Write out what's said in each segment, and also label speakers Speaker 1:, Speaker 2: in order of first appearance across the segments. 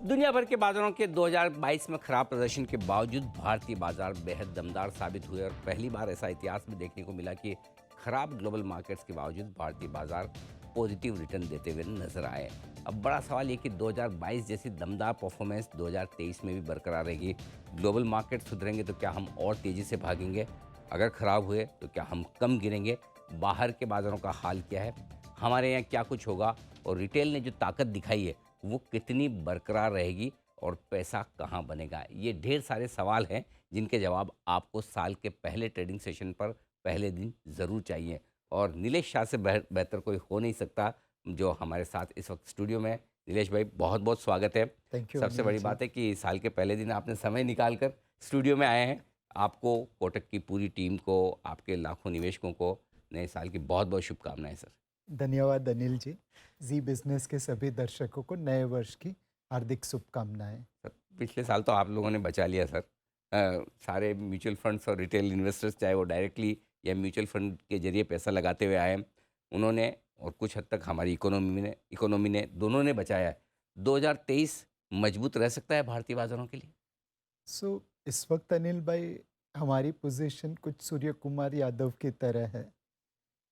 Speaker 1: दुनिया भर के बाजारों के 2022 में खराब प्रदर्शन के बावजूद भारतीय बाजार बेहद दमदार साबित हुए और पहली बार ऐसा इतिहास में देखने को मिला कि खराब ग्लोबल मार्केट्स के बावजूद भारतीय बाजार पॉजिटिव रिटर्न देते हुए नजर आए। अब बड़ा सवाल ये कि 2022 जैसी दमदार परफॉर्मेंस 2023 में भी बरकरार रहेगी। ग्लोबल मार्केट सुधरेंगे तो क्या हम और तेजी से भागेंगे? अगर खराब हुए तो क्या हम कम गिरेंगे? बाहर के बाजारों का हाल क्या है? हमारे यहाँ क्या कुछ होगा? और रिटेल ने जो ताकत दिखाई है वो कितनी बरकरार रहेगी और पैसा कहाँ बनेगा? ये ढेर सारे सवाल हैं जिनके जवाब आपको साल के पहले ट्रेडिंग सेशन पर पहले दिन ज़रूर चाहिए। और नीलेश शाह से बेहतर कोई हो नहीं सकता जो हमारे साथ इस वक्त स्टूडियो में है। नीलेश भाई, बहुत बहुत स्वागत है।
Speaker 2: Thank you.
Speaker 1: सबसे बड़ी बात है कि साल के पहले दिन आपने समय निकाल कर स्टूडियो में आए हैं। आपको, कोटक की पूरी टीम को, आपके लाखों निवेशकों को नए साल की बहुत बहुत शुभकामनाएं सर।
Speaker 2: धन्यवाद अनिल जी। जी बिजनेस के सभी दर्शकों को नए वर्ष की हार्दिक शुभकामनाएं।
Speaker 1: सर, पिछले साल तो आप लोगों ने बचा लिया सर। सारे म्यूचुअल फंड्स और रिटेल इन्वेस्टर्स, चाहे वो डायरेक्टली या म्यूचुअल फंड के जरिए पैसा लगाते हुए आए, उन्होंने और कुछ हद तक हमारी इकोनॉमी ने दोनों ने बचाया है। 2023 मजबूत रह सकता है भारतीय बाजारों के लिए?
Speaker 2: इस वक्त अनिल भाई, हमारी पोजीशन कुछ सूर्य कुमार यादव की तरह है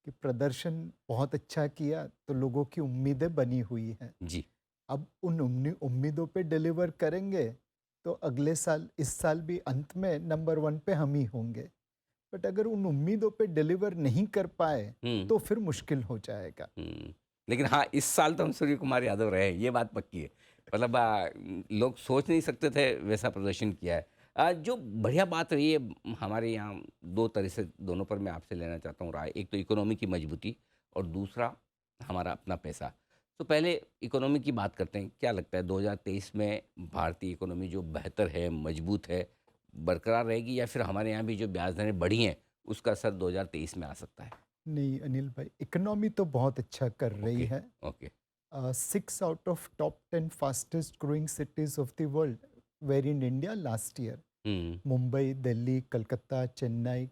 Speaker 2: कि प्रदर्शन बहुत अच्छा किया तो लोगों की उम्मीदें बनी हुई हैं।
Speaker 1: जी।
Speaker 2: अब उन उम्मीदों पे डिलीवर करेंगे तो अगले साल, इस साल भी अंत में नंबर 1 पे हम ही होंगे। बट अगर उन उम्मीदों पे डिलीवर नहीं कर पाए
Speaker 1: हम्म।
Speaker 2: तो फिर मुश्किल हो जाएगा।
Speaker 1: लेकिन हाँ, इस साल तो हम सूर्य कुमार यादव रहे, ये बात पक्की है। मतलब लोग सोच नहीं सकते थे वैसा प्रदर्शन किया है। जो बढ़िया बात रही है हमारे यहाँ, दो तरह से, दोनों पर मैं आपसे लेना चाहता हूँ राय। एक तो इकोनॉमी की मजबूती और दूसरा हमारा अपना पैसा। तो पहले इकोनॉमी की बात करते हैं। क्या लगता है 2023 में भारतीय इकोनॉमी जो बेहतर है, मजबूत है, बरकरार रहेगी, या फिर हमारे यहाँ भी जो ब्याज दरें बढ़ी हैं उसका असर 2023 में आ सकता है?
Speaker 2: नहीं अनिल भाई, इकोनॉमी तो बहुत अच्छा कर रही
Speaker 1: ओके।
Speaker 2: है।
Speaker 1: Okay.
Speaker 2: 6 out of top 10 fastest growing cities of the world were in India last year.
Speaker 1: हम्म।
Speaker 2: मुंबई, दिल्ली, कलकत्ता, चेन्नई,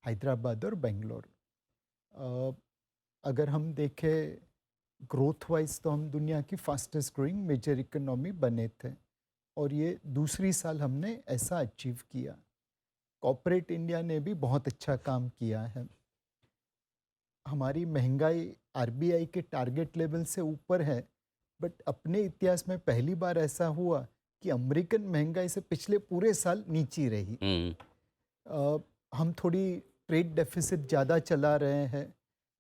Speaker 2: हैदराबाद और बेंगलोर। अ, अगर हम देखें ग्रोथ वाइज तो हम दुनिया की फास्टेस्ट ग्रोइंग मेजर इकोनॉमी बने थे और ये दूसरी साल हमने ऐसा अचीव किया। कॉर्पोरेट इंडिया ने भी बहुत अच्छा काम किया है। हमारी महंगाई आरबीआई के टारगेट लेवल से ऊपर है, बट अपने इतिहास में पहली बार ऐसा हुआ कि अमेरिकन महंगाई से पिछले पूरे साल नीचे रही।
Speaker 1: हम्म।
Speaker 2: हम थोड़ी ट्रेड डेफिसिट ज़्यादा चला रहे हैं।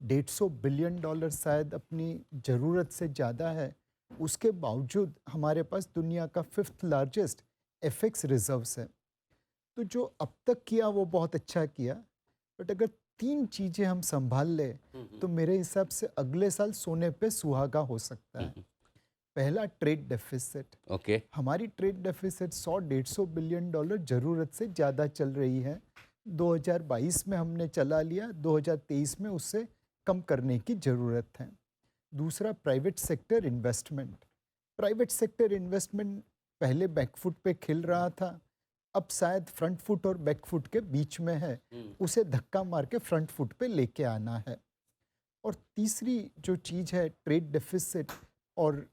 Speaker 2: 150 बिलियन डॉलर शायद अपनी ज़रूरत से ज़्यादा है। उसके बावजूद हमारे पास दुनिया का 5th लार्जेस्ट एफएक्स रिजर्व्स है। तो जो अब तक किया वो बहुत अच्छा किया, बट अगर 3 चीज़ें हम संभाल ले तो मेरे हिसाब से अगले साल सोने पे सुहागा हो सकता है। पहला, ट्रेड डेफिसिट।
Speaker 1: ओके।
Speaker 2: हमारी ट्रेड डेफिसिट 100-150 बिलियन डॉलर ज़रूरत से ज़्यादा चल रही है। 2022 में हमने चला लिया, 2023 में उससे कम करने की ज़रूरत है। दूसरा, private sector investment. Private sector investment पहले बैकफुट पे खिल रहा था, अब शायद फ्रंट फुट और बैक फुट के बीच में है। उसे धक्का मार के फ्रंट फुट पे लेके आना है। और तीसरी जो चीज़ है ट्रेड डेफिसिट और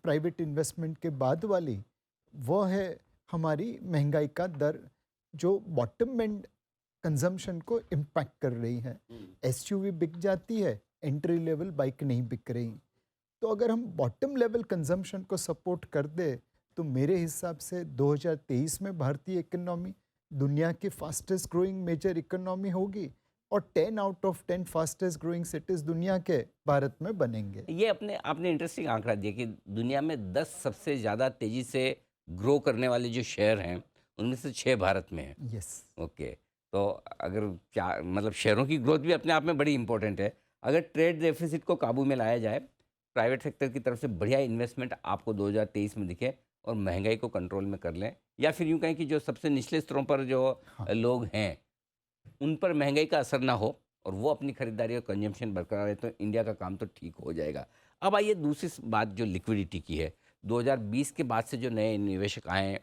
Speaker 2: प्राइवेट इन्वेस्टमेंट के बाद वाली, वो है हमारी महंगाई का दर जो बॉटम एंड कंजम्पशन को इम्पैक्ट कर रही है। एसयूवी बिक जाती है, एंट्री लेवल बाइक नहीं बिक रही। तो अगर हम बॉटम लेवल कंजम्पशन को सपोर्ट कर दे तो मेरे हिसाब से 2023 में भारतीय इकोनॉमी दुनिया की फास्टेस्ट ग्रोइंग मेजर इकोनॉमी होगी और 10 out of 10 fastest growing cities दुनिया के भारत में बनेंगे।
Speaker 1: ये आपने इंटरेस्टिंग आंकड़ा दिया कि दुनिया में 10 सबसे ज़्यादा तेज़ी से ग्रो करने वाले जो शहर हैं उनमें से 6 भारत में हैं।
Speaker 2: यस।
Speaker 1: ओके। तो अगर क्या मतलब, शहरों की ग्रोथ भी अपने आप में बड़ी इंपॉर्टेंट है। अगर ट्रेड डेफिसिट को काबू में लाया जाए, प्राइवेट सेक्टर की तरफ से बढ़िया इन्वेस्टमेंट आपको 2023 में दिखे और महंगाई को कंट्रोल में कर लें, या फिर यूँ कहें कि जो सबसे निचले स्तरों पर जो लोग हैं उन पर महंगाई का असर ना हो और वो अपनी खरीदारी और कंजम्पशन बरकरार है, तो इंडिया का काम तो ठीक हो जाएगा। अब आइए दूसरी बात जो लिक्विडिटी की है। 2020 के बाद से जो नए निवेशक आए हैं,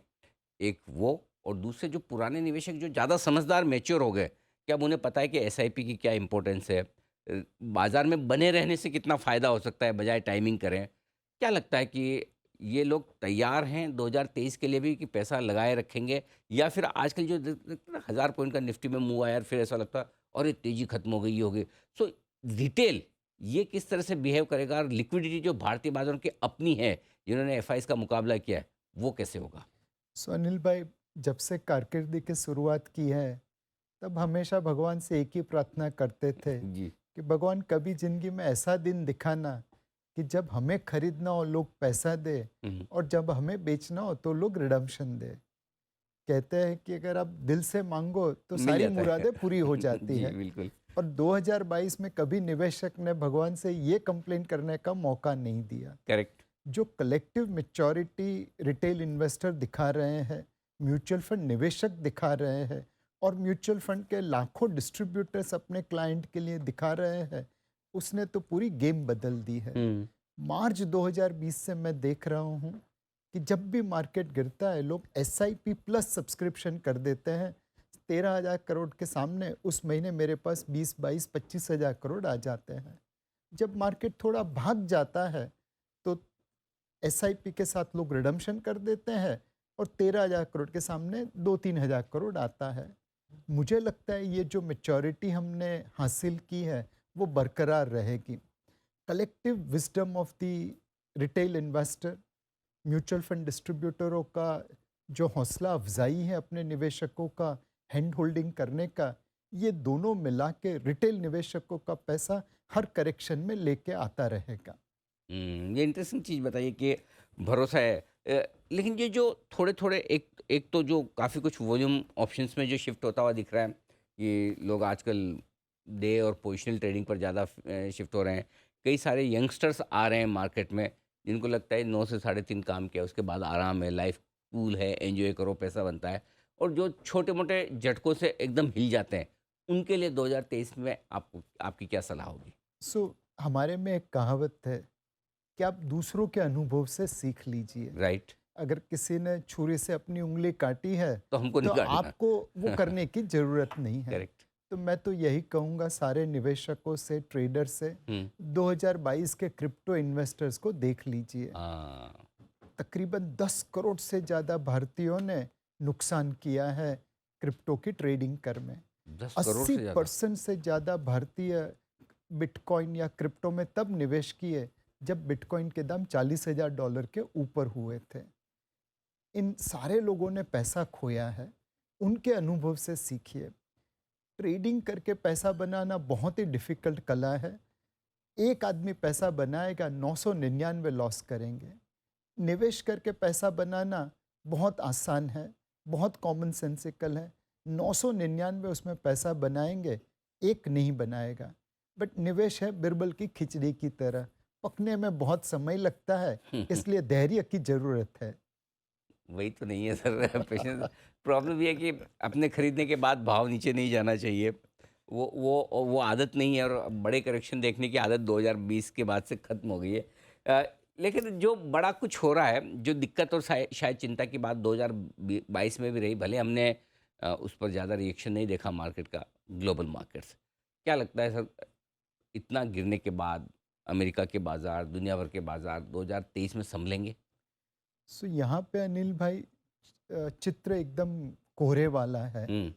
Speaker 1: एक वो, और दूसरे जो पुराने निवेशक जो ज़्यादा समझदार मैच्योर हो गए, कि अब उन्हें पता है कि एसआईपी की क्या इंपॉर्टेंस है, बाज़ार में बने रहने से कितना फ़ायदा हो सकता है बजाय टाइमिंग करें। क्या लगता है कि ये लोग तैयार हैं 2023 के लिए भी कि पैसा लगाए रखेंगे, या फिर आजकल जो 1000 पॉइंट का निफ्टी में मूव आया यार, फिर ऐसा लगता है अरे तेजी खत्म हो गई, ये हो गई। सो रिटेल ये किस तरह से बिहेव करेगा, और लिक्विडिटी जो भारतीय बाजारों की अपनी है, जिन्होंने एफआईज का मुकाबला किया है, वो कैसे होगा?
Speaker 2: सो अनिल भाई, जब से कारकिर्दी की शुरुआत की है तब हमेशा भगवान से एक ही प्रार्थना करते थे
Speaker 1: जी।
Speaker 2: कि भगवान कभी जिंदगी में ऐसा दिन दिखाना कि जब हमें खरीदना हो लोग पैसा दे,
Speaker 1: हम्म,
Speaker 2: और जब हमें बेचना हो तो लोग रिडम्पशन दे। कहते हैं कि अगर आप दिल से मांगो तो
Speaker 1: मिल
Speaker 2: सारी
Speaker 1: जाता है।
Speaker 2: मुरादें पूरी हो जाती
Speaker 1: जी
Speaker 2: है।
Speaker 1: बिल्कुल।
Speaker 2: और 2022 में कभी निवेशक ने भगवान से ये कंप्लेन करने का मौका नहीं दिया।
Speaker 1: करेक्ट।
Speaker 2: जो कलेक्टिव मैच्योरिटी रिटेल इन्वेस्टर दिखा रहे हैं, म्यूचुअल फंड निवेशक दिखा रहे हैं, और म्यूचुअल फंड के लाखों डिस्ट्रीब्यूटर्स अपने क्लाइंट के लिए दिखा रहे हैं, उसने तो पूरी गेम बदल दी है।
Speaker 1: हम्म।
Speaker 2: मार्च 2020 से मैं देख रहा हूँ कि जब भी मार्केट गिरता है लोग SIP प्लस सब्सक्रिप्शन कर देते हैं। 13,000 करोड़ के सामने उस महीने मेरे पास 20, 22, 25,000 करोड़ आ जाते हैं। जब मार्केट थोड़ा भाग जाता है तो SIP के साथ लोग रिडम्पशन कर देते हैं, और 13,000 करोड़ के सामने 2-3 हज़ार करोड़ आता है। मुझे लगता है ये जो मैच्योरिटी हमने हासिल की है वो बरकरार रहेगी। Collective wisdom of the retail investor, mutual fund डिस्ट्रीब्यूटरों का जो हौसला अफजाई है अपने निवेशकों का हैंड होल्डिंग करने का, ये दोनों मिला के रिटेल निवेशकों का पैसा हर करेक्शन में लेके आता रहेगा।
Speaker 1: ये इंटरेस्टिंग चीज़ बताइए कि भरोसा है। लेकिन ये जो थोड़े-थोड़े एक एक तो जो काफ़ी कुछ वॉल्यूम ऑप्शंस में जो शिफ्ट होता हुआ दिख रहा है, ये लोग आजकल डे और पोजिशनल ट्रेडिंग पर ज़्यादा शिफ्ट हो रहे हैं। कई सारे यंगस्टर्स आ रहे हैं मार्केट में, जिनको लगता है 9 से साढ़े 3 काम किया, उसके बाद आराम है, लाइफ कूल है, एन्जॉय करो, पैसा बनता है। और जो छोटे-मोटे झटकों से एकदम हिल जाते हैं, उनके लिए 2023 में आपको आपकी क्या सलाह होगी?
Speaker 2: हमारे में एक कहावत है कि आप दूसरों के अनुभव से सीख लीजिए।
Speaker 1: राइट?
Speaker 2: अगर किसी ने छुरी से अपनी उंगली काटी है
Speaker 1: तो हमको
Speaker 2: तो
Speaker 1: नहीं काटना।
Speaker 2: आपको वो करने की ज़रूरत नहीं है।
Speaker 1: करेक्ट।
Speaker 2: तो मैं तो यही कहूँगा सारे निवेशकों से, ट्रेडर से,
Speaker 1: हुँ।
Speaker 2: 2022 के क्रिप्टो इन्वेस्टर्स को देख लीजिए।
Speaker 1: हाँ।
Speaker 2: तकरीबन 10 करोड़ से ज़्यादा भारतीयों ने नुकसान किया है क्रिप्टो की ट्रेडिंग कर में।
Speaker 1: 10 करोड़ से ज़्यादा?
Speaker 2: 80% से ज़्यादा भारतीय बिटकॉइन या क्रिप्टो में तब निवेश किए जब बिटकॉइन के दाम $40,000 के ऊपर हुए थे। इन सारे लोगों ने पैसा खोया है, उनके अनुभव से सीखिए। ट्रेडिंग करके पैसा बनाना बहुत ही डिफ़िकल्ट कला है। एक आदमी पैसा बनाएगा, 999 लॉस करेंगे। निवेश करके पैसा बनाना बहुत आसान है, बहुत कॉमन सेंसिकल है। 999 उसमें पैसा बनाएंगे, एक नहीं बनाएगा। बट निवेश है बिरबल की खिचड़ी की तरह, पकने में बहुत समय लगता है, इसलिए धैर्य की ज़रूरत है।
Speaker 1: वही तो नहीं है सर। पेशेंस। प्रॉब्लम ये है कि अपने खरीदने के बाद भाव नीचे नहीं जाना चाहिए। वो आदत नहीं है, और बड़े करेक्शन देखने की आदत 2020 के बाद से ख़त्म हो गई है। लेकिन जो बड़ा कुछ हो रहा है, जो दिक्कत और शायद चिंता की बात 2022 में भी रही, भले हमने उस पर ज़्यादा रिएक्शन नहीं देखा मार्केट का, ग्लोबल मार्केट्स। क्या लगता है सर, इतना गिरने के बाद अमेरिका के बाज़ार, दुनिया भर के बाज़ार 2023 में सँभलेंगे?
Speaker 2: यहाँ पे अनिल भाई चित्र एकदम कोहरे वाला है।
Speaker 1: हुँ।
Speaker 2: एक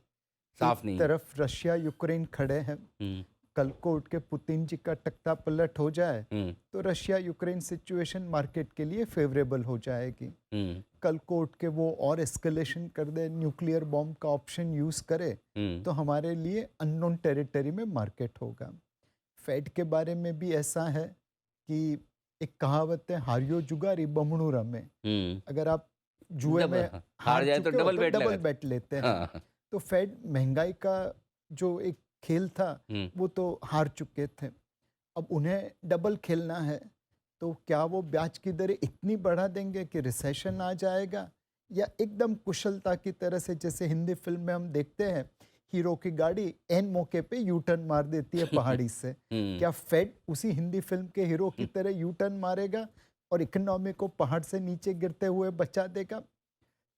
Speaker 1: साफ़ नहीं है।
Speaker 2: तरफ रशिया यूक्रेन खड़े हैं,
Speaker 1: हुँ।
Speaker 2: कल को उठ के पुतिन जी का तख्ता पलट हो जाए
Speaker 1: हुँ।
Speaker 2: तो रशिया यूक्रेन सिचुएशन मार्केट के लिए फेवरेबल हो जाएगी।
Speaker 1: हुँ।
Speaker 2: कल को उठ के वो और एस्केलेशन कर दे, न्यूक्लियर बॉम्ब का ऑप्शन यूज़ करे,
Speaker 1: हुँ।
Speaker 2: तो हमारे लिए अननोन टेरिटरी में मार्केट होगा। फेड के बारे में भी ऐसा है कि एक कहावत है, हारियो जुगारी बमणु रमे।
Speaker 1: हुँ।
Speaker 2: अगर आप जुए में
Speaker 1: हाँ, हार
Speaker 2: हार
Speaker 1: जाए तो
Speaker 2: चुके हो
Speaker 1: डबल
Speaker 2: तो
Speaker 1: बेट
Speaker 2: डबल
Speaker 1: लगाते।
Speaker 2: बेट लेते हैं।
Speaker 1: हाँ, हाँ।
Speaker 2: तो फेड महंगाई का जो एक खेल था
Speaker 1: हुँ।
Speaker 2: वो तो हार चुके थे, अब उन्हें डबल खेलना है। तो क्या वो ब्याज की दरें इतनी बढ़ा देंगे कि रिसेशन आ जाएगा, या एकदम कुशलता की तरह से, जैसे हिंदी फिल्म में हम देखते हैं हीरो की गाड़ी एन मौके पे यू टर्न मार देती है पहाड़ी से,
Speaker 1: हुँ।
Speaker 2: क्या फेड उसी हिंदी फिल्म के हीरो की तरह यू टर्न मारेगा और इकोनॉमी को पहाड़ से नीचे गिरते हुए बचा देगा?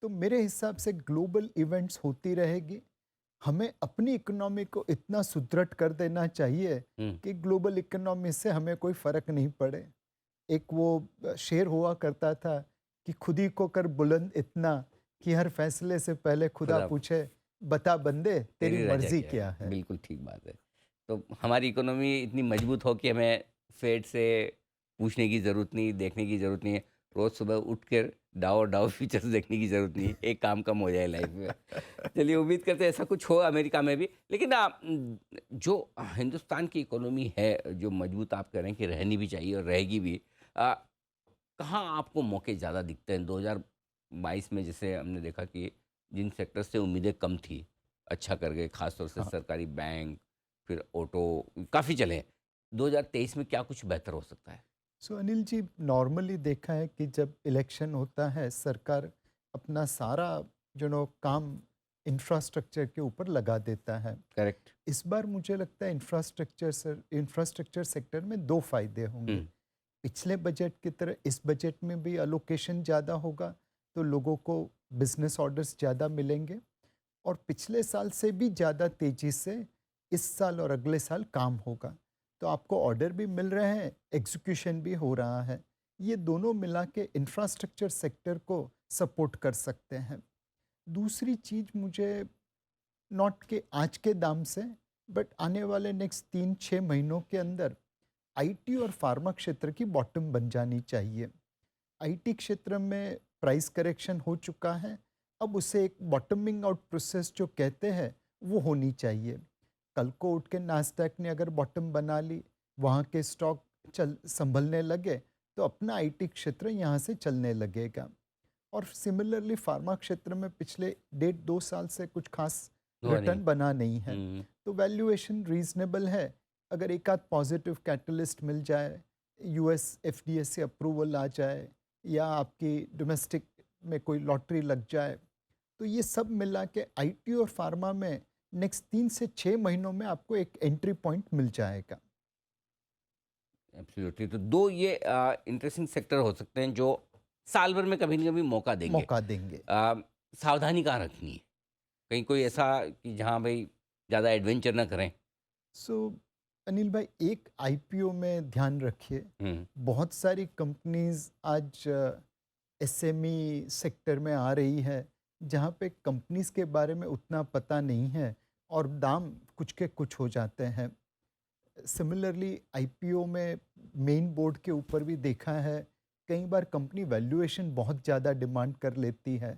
Speaker 2: तो मेरे हिसाब से ग्लोबल इवेंट्स होती रहेगी। हमें अपनी इकोनॉमी को इतना सुदृढ़ कर देना चाहिए
Speaker 1: हुँ।
Speaker 2: कि ग्लोबल इकोनॉमी से हमें कोई फ़र्क नहीं पड़े। एक वो शेर हुआ करता था, कि खुद ही को कर बुलंद इतना कि हर फैसले से पहले खुदा
Speaker 1: खुदा
Speaker 2: पूछे, बता बंदे तेरी
Speaker 1: तेरी राजा
Speaker 2: मर्जी
Speaker 1: क्या
Speaker 2: क्या
Speaker 1: है,
Speaker 2: है।
Speaker 1: बिल्कुल ठीक बात है। तो हमारी इकोनॉमी इतनी मजबूत हो कि हमें फेड से पूछने की ज़रूरत नहीं, देखने की ज़रूरत नहीं है। रोज़ सुबह उठ कर डाउ और डाउ फ्यूचर्स देखने की ज़रूरत नहीं है, एक काम कम हो जाए लाइफ में। चलिए उम्मीद करते हैं ऐसा कुछ हो अमेरिका में भी। लेकिन जो हिंदुस्तान की इकोनॉमी है, जो मजबूत आप कह रहे हैं कि रहनी भी चाहिए और रहेगी भी, अ, कहाँ आपको मौके ज़्यादा दिखते हैं? 2022 में जैसे हमने देखा कि जिन सेक्टर से उम्मीदें कम थी, अच्छा कर गए, खास तौर से
Speaker 2: हाँ।
Speaker 1: सरकारी बैंक, फिर ऑटो, काफ़ी चले हैं। 2023 में क्या कुछ बेहतर हो सकता है?
Speaker 2: सो अनिल जी, नॉर्मली देखा है कि जब इलेक्शन होता है सरकार अपना सारा काम इंफ्रास्ट्रक्चर के ऊपर लगा देता है।
Speaker 1: करेक्ट।
Speaker 2: इस बार मुझे लगता है इंफ्रास्ट्रक्चर सेक्टर में दो फायदे होंगे।
Speaker 1: हुँ,
Speaker 2: पिछले बजट की तरह इस बजट में भी अलोकेशन ज़्यादा होगा, तो लोगों को बिजनेस ऑर्डर्स ज़्यादा मिलेंगे और पिछले साल से भी ज़्यादा तेज़ी से इस साल और अगले साल काम होगा। तो आपको ऑर्डर भी मिल रहे हैं, एग्जीक्यूशन भी हो रहा है। ये दोनों मिला के इंफ्रास्ट्रक्चर सेक्टर को सपोर्ट कर सकते हैं। दूसरी चीज़ मुझे नॉट के आज के दाम से, बट आने वाले नेक्स्ट 3-6 महीनों के अंदर आईटी और फार्मा क्षेत्र की बॉटम बन जानी चाहिए। आईटी क्षेत्र में प्राइस करेक्शन हो चुका है, अब उसे एक बॉटमिंग आउट प्रोसेस जो कहते हैं वो होनी चाहिए। कल को उठ के नास्डैक ने अगर बॉटम बना ली, वहाँ के स्टॉक चल संभलने लगे, तो अपना आईटी क्षेत्र यहाँ से चलने लगेगा। और सिमिलरली फार्मा क्षेत्र में पिछले 1.5-2 साल से कुछ खास
Speaker 1: हुआ नहीं।
Speaker 2: रिटर्न बना नहीं है,
Speaker 1: हुँ,
Speaker 2: तो वैल्यूएशन रीजनेबल है। अगर एक आध पॉजिटिव कैटलिस्ट मिल जाए, यूएस एफडीए से अप्रूवल आ जाए या आपकी डोमेस्टिक में कोई लॉटरी लग जाए, तो ये सब मिला के आईटी और फार्मा में नेक्स्ट 3 से 6 महीनों में आपको एक एंट्री पॉइंट मिल जाएगा।
Speaker 1: एब्सोल्युटली। तो 2 ये इंटरेस्टिंग सेक्टर हो सकते हैं जो साल भर में कभी न कभी मौका देंगे।
Speaker 2: मौका देंगे।
Speaker 1: अ, सावधानी कहाँ रखनी है? कहीं कोई ऐसा कि जहाँ भई ज़्यादा एडवेंचर ना करें?
Speaker 2: सो अनिल भाई, एक आईपीओ में ध्यान रखिए,
Speaker 1: हुँ,
Speaker 2: बहुत सारी कंपनीज आज एसएमई सेक्टर में आ रही है, जहाँ पे कंपनीज के बारे में उतना पता नहीं है और दाम कुछ के कुछ हो जाते हैं। सिमिलरली आईपीओ में मेन बोर्ड के ऊपर भी देखा है, कई बार कंपनी वैल्यूएशन बहुत ज़्यादा डिमांड कर लेती है।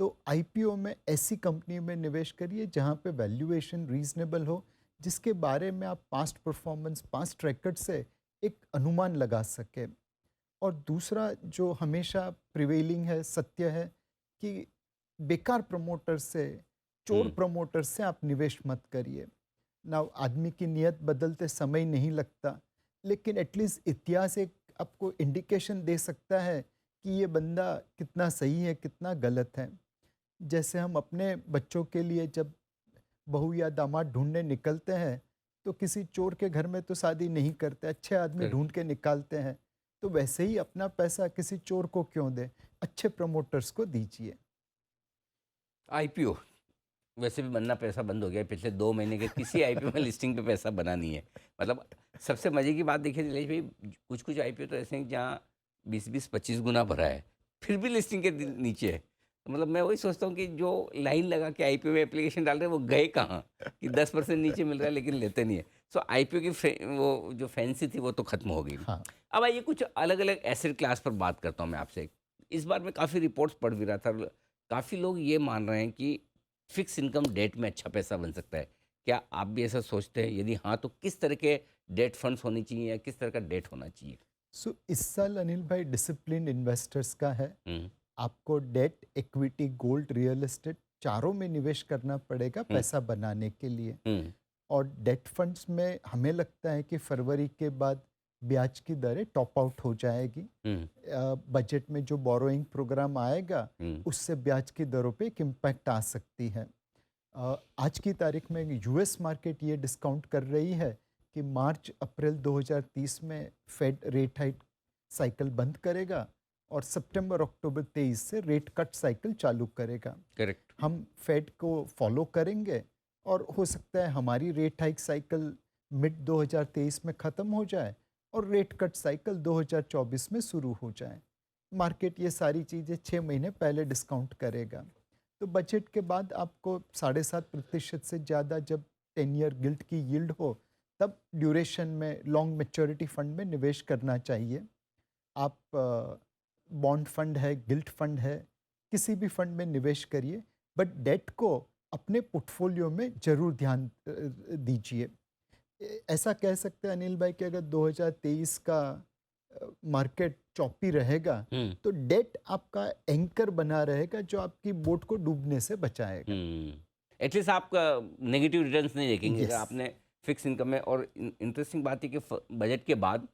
Speaker 2: तो आईपीओ में ऐसी कंपनी में निवेश करिए जहाँ पे वैल्यूएशन रीजनेबल हो, जिसके बारे में आप पास्ट परफॉर्मेंस, पास्ट रिकॉर्ड से एक अनुमान लगा सके। और दूसरा जो हमेशा प्रिवेलिंग है, सत्य है कि बेकार प्रमोटर से, चोर
Speaker 1: हुँ,
Speaker 2: प्रमोटर से आप निवेश मत करिए। ना आदमी की नीयत बदलते समय नहीं लगता, लेकिन एटलीस्ट इतिहास एक आपको इंडिकेशन दे सकता है कि ये बंदा कितना सही है, कितना गलत है। जैसे हम अपने बच्चों के लिए जब बहू या दामाद ढूंढने निकलते हैं, तो किसी चोर के घर में तो शादी नहीं करते, अच्छे आदमी
Speaker 1: करेक्ट।
Speaker 2: ढूंढ के निकालते हैं। तो वैसे ही अपना पैसा किसी चोर को क्यों दें, अच्छे प्रमोटर्स को दीजिए।
Speaker 1: आईपीओ, वैसे भी बनना पैसा बंद हो गया है, पिछले 2 महीने के किसी आईपीओ में लिस्टिंग पे पैसा बना नहीं है। मतलब सबसे मज़े की बात देखिए नीलेश भई, कुछ-कुछ आईपीओ तो ऐसे हैं जहाँ 20-20, 25 गुना भरा है, फिर भी लिस्टिंग के नीचे है। तो मतलब मैं वही सोचता हूँ कि जो लाइन लगा के आईपीओ में एप्लीकेशन डाल रहे हैं, वो गए कहाँ? कि 10% नीचे मिल रहा है लेकिन लेते नहीं है। सो आईपीओ की वो जो फैंसी थी वो तो खत्म हो गई।
Speaker 2: हाँ।
Speaker 1: अब आइए कुछ अलग-अलग एसेट क्लास पर बात करता हूँ मैं आपसे। इस बार मैं काफ़ी रिपोर्ट्स पढ़ भी रहा था, काफ़ी लोग ये मान रहे हैं कि फिक्स इनकम डेट में अच्छा पैसा बन सकता है। क्या आप भी ऐसा सोचते हैं? यदि हाँ, तो किस तरह के डेट फंड्स होनी चाहिए या किस तरह का डेट होना चाहिए?
Speaker 2: सो इस साल अनिल भाई डिसिप्लिन इन्वेस्टर्स का है।
Speaker 1: हुँ,
Speaker 2: आपको debt, equity, gold, real estate चारों में निवेश करना पड़ेगा
Speaker 1: हुँ,
Speaker 2: पैसा बनाने के लिए।
Speaker 1: हुँ,
Speaker 2: और डेट फंड्स में हमें लगता है कि फरवरी के बाद ब्याज की दरें टॉप आउट हो जाएगी।
Speaker 1: हुँ,
Speaker 2: बजट में जो बोरोइंग प्रोग्राम आएगा,
Speaker 1: हुँ,
Speaker 2: उससे ब्याज की दरों पे एक इम्पैक्ट आ सकती है। आज की तारीख में यूएस मार्केट ये डिस्काउंट कर रही है कि मार्च अप्रैल 2030 में फेड रेट हाइक साइकिल बंद करेगा और सितंबर अक्टूबर 23 से रेट कट साइकिल चालू करेगा।
Speaker 1: करेक्ट।
Speaker 2: हम फेड को फॉलो करेंगे और हो सकता है हमारी रेट हाइक साइकिल मिड 2023 में ख़त्म हो जाए और रेट कट साइकिल 2024 में शुरू हो जाए। मार्केट ये सारी चीज़ें 6 महीने पहले डिस्काउंट करेगा। तो बजट के बाद आपको 7.5% से ज़्यादा जब 10 ईयर गिल्ट की यील्ड हो, तब ड्यूरेशन में लॉन्ग मैच्योरिटी फंड में निवेश करना चाहिए। आप बॉन्ड फंड है, गिल्ट फंड है, किसी भी फंड में निवेश करिए, बट डेट को अपने पोर्टफोलियो में ज़रूर ध्यान दीजिए। ऐसा कह सकते हैं अनिल भाई कि अगर 2023 का मार्केट चौपी रहेगा,
Speaker 1: हम्म।
Speaker 2: तो डेट आपका एंकर बना रहेगा जो आपकी बोट को डूबने से बचाएगा।
Speaker 1: एटलीस्ट आप नेगेटिव रिटर्न्स नहीं देखेंगे अगर
Speaker 2: यस।
Speaker 1: आपने फिक्स इनकम में। और इंटरेस्टिंग बात है कि बजट के बाद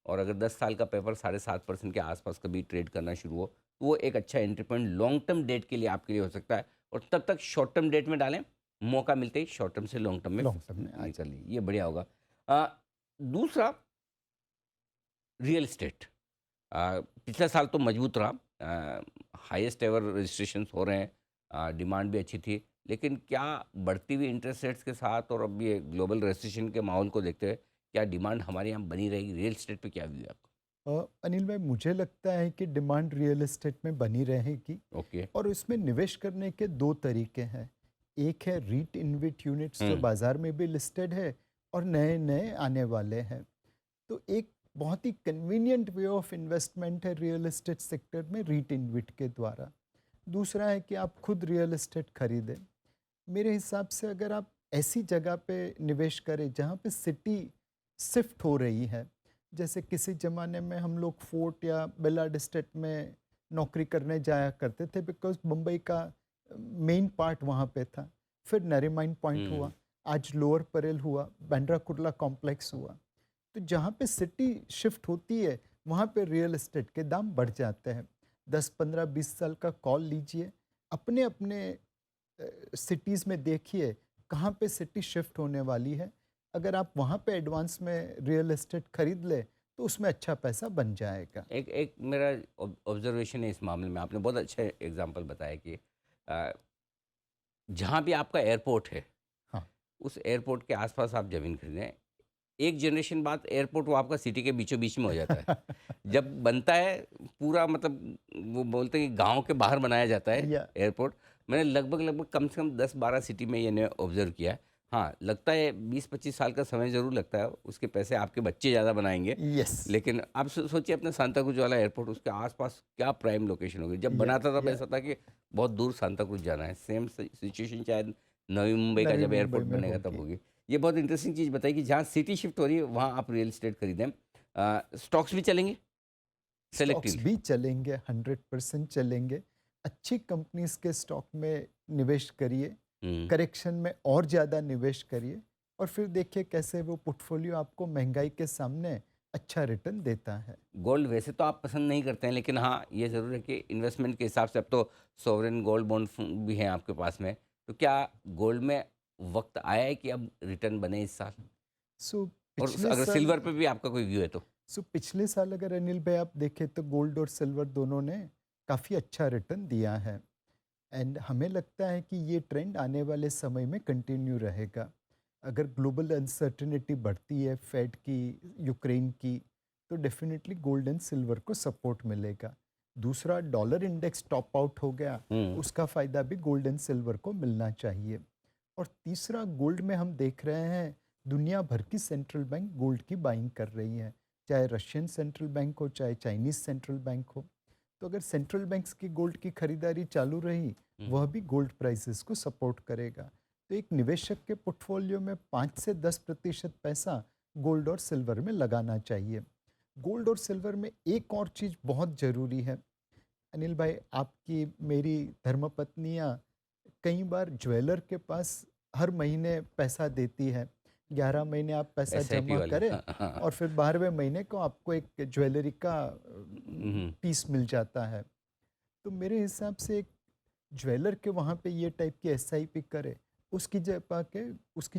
Speaker 1: और अगर 10 साल का पेपर 7.5% के आसपास कभी ट्रेड करना शुरू हो, तो वो एक अच्छा entry point long term debt के लिए आपके लिए हो सकता है। और तब तक शॉर्ट टर्म डेट में डालें, मौका मिलते ही शॉर्ट टर्म से लॉन्ग टर्म में
Speaker 2: लॉन्ग टर्म में आ
Speaker 1: निकल ली, ये बढ़िया होगा। दूसरा, रियल एस्टेट पिछला साल तो मजबूत रहा, हाईएस्ट एवर रजिस्ट्रेशंस हो रहे हैं, डिमांड भी अच्छी थी। लेकिन क्या बढ़ती हुई इंटरेस्ट रेट्स के साथ और अब ये ग्लोबल रेसिशन के माहौल को देखते हुए क्या डिमांड हमारे यहाँ बनी रहेगी? रियल एस्टेट पे क्या व्यू है आपका?
Speaker 2: अनिल भाई, मुझे लगता है कि डिमांड रियल एस्टेट में बनी रहेगी
Speaker 1: ओके।
Speaker 2: और इसमें निवेश करने के दो तरीके हैं। एक है रीट इन्विट यूनिट्स जो बाजार में भी लिस्टेड है और नए नए आने वाले हैं। तो एक बहुत ही कन्वीनियंट वे ऑफ इन्वेस्टमेंट है रियल एस्टेट सेक्टर में रीट इन्विट के द्वारा। दूसरा है कि आप खुद रियल एस्टेट खरीदें। मेरे हिसाब से अगर आप ऐसी जगह पे निवेश करें जहाँ पे सिटी शिफ्ट हो रही है, जैसे किसी ज़माने में हम लोग फोर्ट या बेलाड स्टेट में नौकरी करने जाया करते थे बिकॉज मुंबई का मेन पार्ट वहाँ पे था। फिर नरीमन पॉइंट हुआ, आज लोअर परेल हुआ, बांद्रा कुर्ला कॉम्प्लेक्स हुआ। तो जहाँ पे सिटी शिफ्ट होती है वहाँ पे रियल एस्टेट के दाम बढ़ जाते हैं। 10, 15, 20 साल का कॉल लीजिए, अपने अपने सिटीज़ में देखिए कहाँ पे सिटी शिफ्ट होने वाली है। अगर आप वहाँ पे एडवांस में रियल एस्टेट खरीद ले तो उसमें अच्छा पैसा बन जाएगा।
Speaker 1: एक एक मेरा ऑब्जर्वेशन है इस मामले में, आपने बहुत अच्छा एग्जांपल बताया कि अ, जहाँ भी आपका एयरपोर्ट है,
Speaker 2: हाँ,
Speaker 1: उस एयरपोर्ट के आसपास आप ज़मीन खरीदें। एक जनरेशन बाद एयरपोर्ट वो आपका सिटी के बीचों बीच में हो जाता है। जब बनता है पूरा, मतलब वो बोलते हैं कि गांव के बाहर बनाया जाता है
Speaker 2: या
Speaker 1: एयरपोर्ट। मैंने लगभग कम से कम 10-12 सिटी में ये ऑब्जर्व किया है। हाँ, लगता है 20-25 साल का समय ज़रूर लगता है, उसके पैसे आपके बच्चे ज़्यादा बनाएंगे।
Speaker 2: यस,
Speaker 1: लेकिन आप सोचिए अपने सांता क्रूज वाला एयरपोर्ट, उसके आसपास क्या प्राइम लोकेशन होगी। जब
Speaker 2: या
Speaker 1: बना था तब
Speaker 2: या
Speaker 1: ऐसा था कि बहुत दूर सांता क्रूज जाना है। सेम सिचुएशन शायद नवी मुंबई का
Speaker 2: नवी
Speaker 1: जब
Speaker 2: मुंबई
Speaker 1: एयरपोर्ट
Speaker 2: में
Speaker 1: बनेगा तब
Speaker 2: होगी।
Speaker 1: होगी। ये बहुत इंटरेस्टिंग चीज़ बताई कि जहाँ सिटी शिफ्ट हो रही है वहाँ आप रियल एस्टेट खरीदें। स्टॉक्स भी चलेंगे
Speaker 2: स्टॉक्स
Speaker 1: सेलेक्टिवली।
Speaker 2: भी चलेंगे, 100% चलेंगे। अच्छी कंपनीज के स्टॉक में निवेश करिए, करेक्शन में और ज़्यादा निवेश करिए और फिर देखिए कैसे वो पोर्टफोलियो आपको महंगाई के सामने अच्छा रिटर्न देता है।
Speaker 1: गोल्ड वैसे तो आप पसंद नहीं करते हैं, लेकिन हाँ ये ज़रूर है कि इन्वेस्टमेंट के हिसाब से अब तो सॉवरेन गोल्ड बॉन्ड भी हैं आपके पास में। तो क्या गोल्ड में वक्त आया है कि अब रिटर्न बने इस साल?
Speaker 2: सो
Speaker 1: और
Speaker 2: पिछले
Speaker 1: अगर
Speaker 2: साल
Speaker 1: सिल्वर पे भी आपका कोई व्यू है तो?
Speaker 2: पिछले साल अगर अनिल भाई आप देखें तो गोल्ड और सिल्वर दोनों ने काफ़ी अच्छा रिटर्न दिया है एंड हमें लगता है कि ये ट्रेंड आने वाले समय में कंटिन्यू रहेगा। अगर ग्लोबल अनसर्टेनिटी बढ़ती है फेड की, यूक्रेन की, तो डेफिनेटली गोल्ड एंड सिल्वर को सपोर्ट मिलेगा। दूसरा, डॉलर इंडेक्स टॉप आउट हो गया, उसका फ़ायदा भी गोल्ड एंड सिल्वर को मिलना चाहिए। और तीसरा, गोल्ड में हम देख रहे हैं दुनिया भर की सेंट्रल बैंक गोल्ड की बाइंग कर रही हैं, चाहे रशियन सेंट्रल बैंक हो चाहे चाइनीज़ सेंट्रल बैंक हो। तो अगर सेंट्रल बैंक्स की गोल्ड की खरीदारी चालू रही, वह भी गोल्ड प्राइसेस को सपोर्ट करेगा। तो एक निवेशक के पोर्टफोलियो में 5 से 10% पैसा गोल्ड और सिल्वर में लगाना चाहिए। गोल्ड और सिल्वर में एक और चीज़ बहुत ज़रूरी है अनिल भाई, आपकी मेरी धर्मपत्नियाँ कई बार ज्वेलर के पास हर महीने पैसा देती है। 11 महीने आप पैसा
Speaker 1: एसआईपी
Speaker 2: जमा
Speaker 1: वाले,
Speaker 2: करें
Speaker 1: हाँ हाँ।
Speaker 2: और फिर 12वें महीने को आपको एक ज्वेलरी का
Speaker 1: हम्म,
Speaker 2: पीस मिल जाता है। तो मेरे हिसाब से एक ज्वेलर के वहाँ पे ये टाइप की एसआईपी करे, उसकी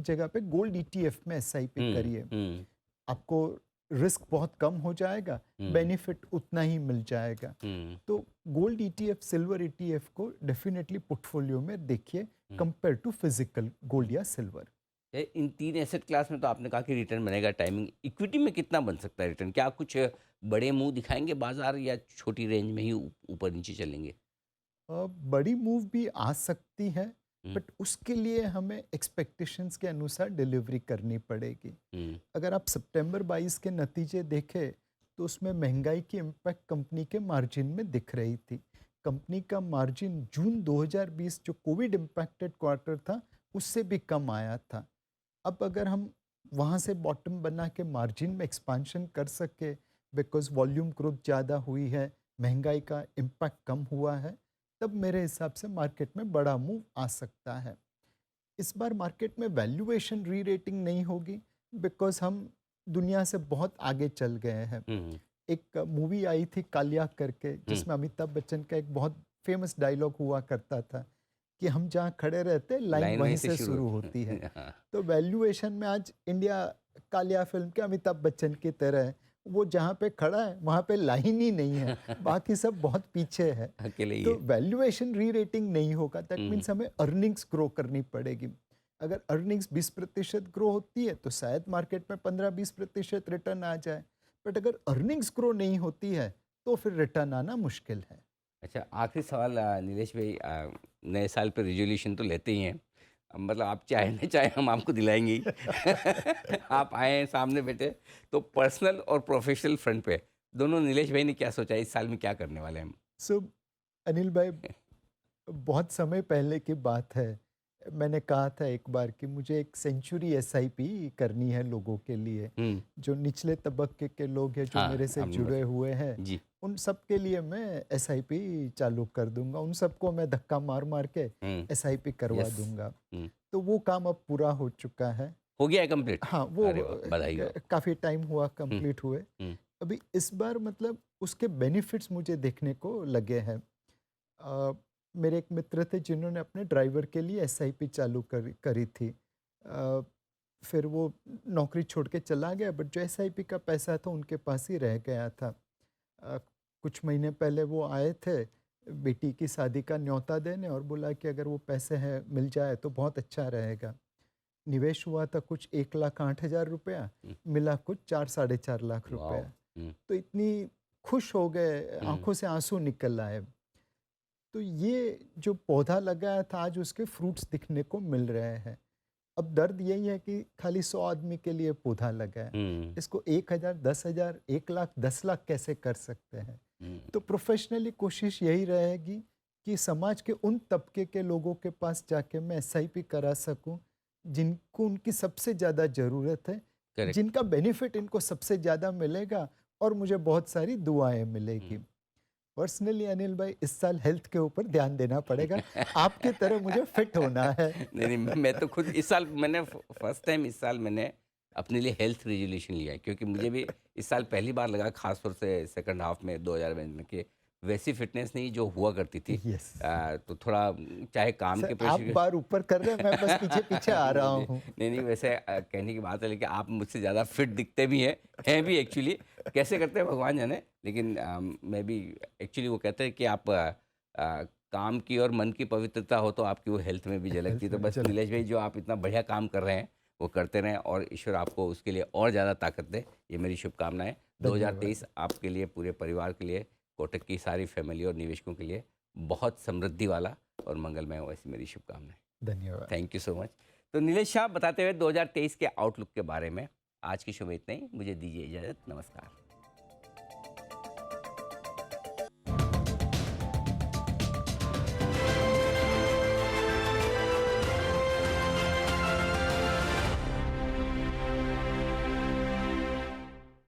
Speaker 2: जगह पे गोल्ड ईटीएफ में एसआईपी
Speaker 1: हम्म,
Speaker 2: करिए।
Speaker 1: हम्म,
Speaker 2: आपको रिस्क बहुत कम हो जाएगा,
Speaker 1: हम्म,
Speaker 2: बेनिफिट उतना ही मिल जाएगा।
Speaker 1: हम्म,
Speaker 2: तो गोल्ड ईटीएफ, सिल्वर ईटीएफ को डेफिनेटली पोर्टफोलियो में देखिए कंपेयर टू फिजिकल गोल्ड या सिल्वर।
Speaker 1: इन 3 एसेट क्लास में तो आपने कहा कि रिटर्न बनेगा, टाइमिंग इक्विटी में कितना बन सकता है रिटर्न? क्या कुछ बड़े मुँह दिखाएँगे बाज़ार या छोटी रेंज में ही ऊपर-नीचे चलेंगे?
Speaker 2: बड़ी मूव भी आ सकती है,
Speaker 1: हुँ,
Speaker 2: बट उसके लिए हमें एक्सपेक्टेशंस के अनुसार डिलीवरी करनी पड़ेगी।
Speaker 1: हुँ,
Speaker 2: अगर आप सितंबर 22 के नतीजे देखें, तो उसमें महंगाई की इम्पैक्ट कंपनी के मार्जिन में दिख रही थी। कंपनी का मार्जिन जून 2020 जो कोविड इम्पैक्टेड क्वार्टर था, उससे भी कम आया था। अब अगर हम वहाँ से बॉटम बना के मार्जिन में एक्सपांशन कर सके, बिकॉज़ वॉल्यूम ग्रोथ ज़्यादा हुई है, महँगाई का इम्पैक्ट कम हुआ है, तब मेरे हिसाब से मार्केट में बड़ा मूव आ सकता है। इस बार मार्केट में वैल्यूएशन री-रेटिंग नहीं होगी, बिकॉज़ हम दुनिया से बहुत आगे चल गए हैं।
Speaker 1: हुँ,
Speaker 2: एक मूवी आई थी कालिया करके,
Speaker 1: हुँ।
Speaker 2: जिसमें अमिताभ बच्चन का एक बहुत फेमस डायलॉग हुआ करता था कि हम जहाँ खड़े रहते हैं, लाइन
Speaker 1: लाइन वहीं
Speaker 2: वहीं
Speaker 1: से
Speaker 2: से
Speaker 1: शुरू
Speaker 2: शुरू
Speaker 1: होती
Speaker 2: होती है।
Speaker 1: है। हाँ,
Speaker 2: तो वैल्यूएशन में आज इंडिया कालिया फ़िल्म के अमिताभ बच्चन की तरह है। वो जहाँ पे खड़ा है, वहाँ पे लाइन ही नहीं है, बाकी सब बहुत पीछे है।
Speaker 1: अकेले ही
Speaker 2: तो
Speaker 1: है।
Speaker 2: वैल्यूएशन री-रेटिंग नहीं होगा, दैट
Speaker 1: हुँ,
Speaker 2: मीन्स हमें अर्निंग्स ग्रो करनी पड़ेगी। अगर अर्निंग्स 20% ग्रो होती है, तो शायद मार्केट में 15-20% रिटर्न आ जाए। बट अगर अर्निंग्स ग्रो नहीं होती है, तो फिर रिटर्न आना मुश्किल है।
Speaker 1: अच्छा, आखिरी सवाल नीलेश भाई, नए साल पे रिज़ोल्यूशन तो लेते ही हैं। मतलब आप चाहे ना चाहे हम आपको दिलाएँगे ही। आप आए हैं, सामने बैठे, तो पर्सनल और प्रोफ़ेशनल फ्रंट पे दोनों नीलेश भाई ने क्या सोचा है इस साल में क्या करने वाले हैं हम?
Speaker 2: सो अनिल भाई, बहुत समय पहले की बात है। मैंने कहा था एक बार कि मुझे एक सेंचुरी एसआईपी करनी है लोगों के लिए।
Speaker 1: हुँ,
Speaker 2: जो निचले तबके के लोग हैं, जो
Speaker 1: हाँ,
Speaker 2: मेरे से
Speaker 1: आपने
Speaker 2: जुड़े
Speaker 1: बताया।
Speaker 2: हुए हैं,
Speaker 1: जी,
Speaker 2: उन सब के लिए मैं एसआईपी चालू कर दूँगा। उन सबको मैं धक्का मार-मार के
Speaker 1: हुँ,
Speaker 2: एसआईपी करवा
Speaker 1: यस,
Speaker 2: दूँगा।
Speaker 1: हुँ।
Speaker 2: तो वो काम अब पूरा हो चुका है।
Speaker 1: हो गया है कंप्लीट?
Speaker 2: हाँ, वो
Speaker 1: अरे वाह! बधाई हो आपको।
Speaker 2: काफ़ी टाइम हुआ
Speaker 1: हुँ,
Speaker 2: कंप्लीट हुए।
Speaker 1: हुँ,
Speaker 2: अभी इस बार मतलब उसके बेनिफिट्स मुझे देखने को लगे हैं। मेरे एक मित्र थे जिन्होंने अपने ड्राइवर के लिए एसआईपी चालू करी करी थी। फिर वो नौकरी छोड़ के चला गया, बट जो एसआईपी का पैसा था उनके पास ही रह गया था। अ, कुछ महीने पहले वो आए थे बेटी की शादी का न्योता देने, और बोला कि अगर वो पैसे हैं मिल जाए तो बहुत अच्छा रहेगा। निवेश हुआ था कुछ 1,08,000 रुपया,
Speaker 1: हुँ,
Speaker 2: मिला कुछ 4 साढ़े 4 लाख
Speaker 1: वॉव!
Speaker 2: रुपया।
Speaker 1: हुँ,
Speaker 2: तो इतनी खुश हो गए,
Speaker 1: हुँ,
Speaker 2: आँखों से आँसू निकल आए। तो ये जो पौधा लगाया था, आज उसके फ्रूट्स दिखने को मिल रहे हैं। अब दर्द यही है कि खाली 100 आदमी के लिए पौधा लगाया।
Speaker 1: हुँ,
Speaker 2: इसको 1,000, 10,000, 1 लाख, 10 लाख कैसे कर सकते हैं?
Speaker 1: हुँ,
Speaker 2: तो प्रोफ़ेशनली कोशिश यही रहेगी कि समाज के उन तबके के लोगों के पास जाके मैं एसआईपी करा सकूँ, जिनको उनकी सबसे ज़्यादा ज़रूरत है,
Speaker 1: करेक्ट।
Speaker 2: जिनका बेनिफिट इनको सबसे ज़्यादा मिलेगा, और मुझे बहुत सारी दुआएँ मिलेगी।
Speaker 1: हुँ।
Speaker 2: पर्सनली अनिल भाई, इस साल हेल्थ के ऊपर ध्यान देना पड़ेगा। आपकी तरह मुझे फिट होना है।
Speaker 1: नहीं, नहीं, मैं तो खुद इस साल मैंने फर्स्ट टाइम इस साल मैंने अपने लिए हेल्थ रेज़ोल्यूशन लिया है, क्योंकि मुझे भी इस साल पहली बार लगा, ख़ास तौर से सेकंड हाफ में 2022 में, कि वैसी फ़िटनेस नहीं जो हुआ करती थी।
Speaker 2: यस।
Speaker 1: तो थोड़ा चाहे काम
Speaker 2: सर,
Speaker 1: के
Speaker 2: आप
Speaker 1: प्रेशर
Speaker 2: बार ऊपर कर रहे हैं, मैं बस पीछे-पीछे आ रहा
Speaker 1: नहीं, नहीं,
Speaker 2: हूँ।
Speaker 1: नहीं, नहीं, वैसे कहने की बात है, लेकिन आप मुझसे ज़्यादा फिट दिखते भी हैं भी एक्चुअली। कैसे करते हैं भगवान जाने, लेकिन मैं भी एक्चुअली, वो कहते हैं कि आप काम की और मन की पवित्रता हो तो आपकी वो हेल्थ में भी झलकती है।
Speaker 2: हेल्थ
Speaker 1: तो
Speaker 2: में
Speaker 1: बस नीलेश
Speaker 2: झलकती
Speaker 1: भाई,
Speaker 2: है।
Speaker 1: जो आप इतना बढ़िया काम कर रहे हैं, वो करते रहें और ईश्वर आपको उसके लिए और ज़्यादा ताकत दे। ये मेरी शुभकामनाएँ।
Speaker 2: धन्यवाद।
Speaker 1: 2023 आपके लिए, पूरे परिवार के लिए, कोटक की सारी फैमिली और निवेशकों के लिए बहुत समृद्धि वाला और मंगलमय हो, ऐसी मेरी शुभकामनाएँ।
Speaker 2: धन्यवाद।
Speaker 1: Thank you so much. तो नीलेश शाह, बताते हुए 2023 के आउटलुक के बारे में आज की शो में इतना ही। मुझे दीजिए इजाज़त। नमस्कार।